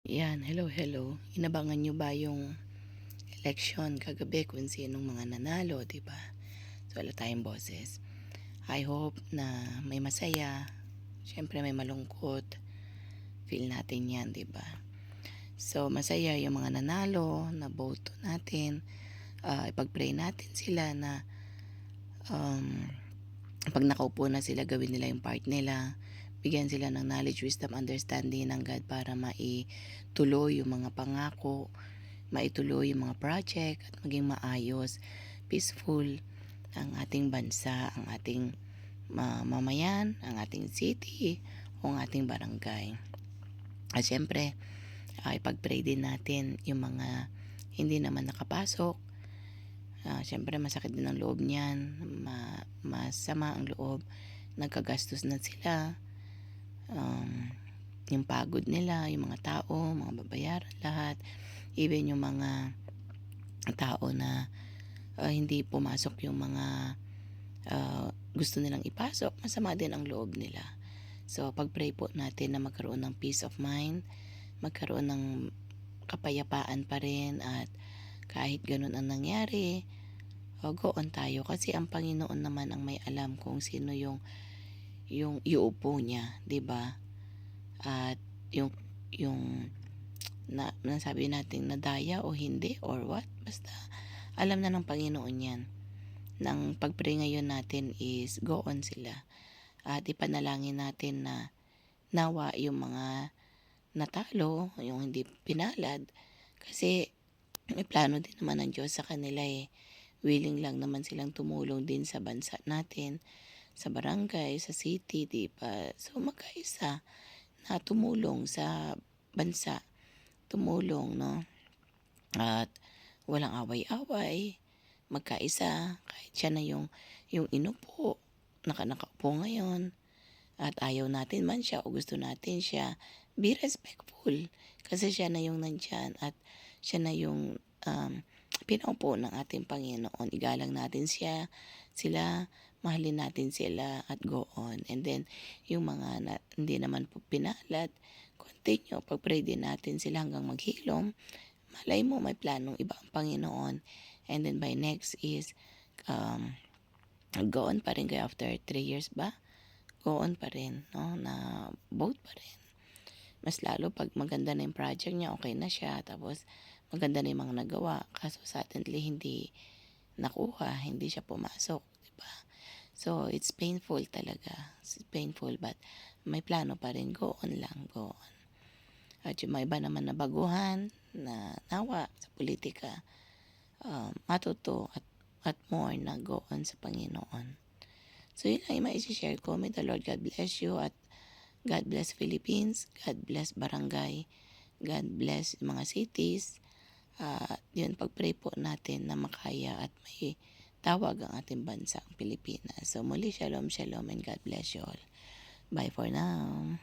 Yan, hello. Inabangan nyo ba yung election kagabi kung sinong mga nanalo, di ba? So, wala tayong boses. I hope na may masaya. Siyempre may malungkot. Feel natin yan, di ba? So, masaya yung mga nanalo, na boto natin. Ipag-pray natin sila na um, pag nakaupo na sila, gawin nila yung part nila. Bigyan sila ng knowledge, wisdom, understanding ng God para maituloy yung mga pangako, maituloy yung mga project at maging maayos, peaceful ang ating bansa, ang ating mamayan, ang ating city o ang ating barangay. At syempre, ipag-pray din natin yung mga hindi naman nakapasok. Syempre masakit din ang loob niyan, masama ang loob, nagkagastos na sila, yung pagod nila, yung mga tao, mga babayaran lahat, even yung mga tao na hindi pumasok yung mga gusto nilang ipasok, masama din ang loob nila. So pag-pray po natin na magkaroon ng peace of mind, magkaroon ng kapayapaan pa rin, at kahit ganun ang nangyari, go on tayo kasi ang Panginoon naman ang may alam kung sino yung iuupo niya, 'di ba? At yung nasabi natin nadaya o hindi or what, basta alam na ng Panginoon yan. Nang pag-pray ngayon natin is go on sila at ipanalangin natin na nawa yung mga natalo, yung hindi pinalad, kasi may plano din naman ng Diyos sa kanila eh. Willing lang naman silang tumulong din sa bansa natin, sa barangay, sa city, di ba? So magkaisa na tumulong sa bansa, tumulong, no? At walang away-away, magkaisa, kahit siya na yung inupo, nakaupo ngayon, at ayaw natin man siya o gusto natin siya, be respectful. Kasi siya na yung nandyan at siya na yung pinaupo ng ating Panginoon. Igalang natin sila, mahalin natin sila at go on. And then, yung mga hindi naman po pinalad, continue, pag-pray din natin sila hanggang maghilom. Malay mo, may planong iba ang Panginoon. And then by next is, go on pa rin kayo after 3 years ba? Go on pa rin, no? Na vote pa rin. Mas lalo pag maganda na yung project niya, okay na siya, tapos maganda na yung mga nagawa, kaso suddenly hindi nakuha, hindi siya pumasok, di ba? So, it's painful talaga. It's painful, but may plano pa rin. Go on lang, go on. At yung may iba naman na baguhan, na nawa sa politika, matuto at more na go on sa Panginoon. So, yun lang yung maisi-share ko. May the Lord God bless you at God bless Philippines, God bless barangay, God bless mga cities. Yun, pag-pray po natin na makaya at may tawag ang ating bansa, ang Pilipinas. So muli, shalom, and God bless you all. Bye for now.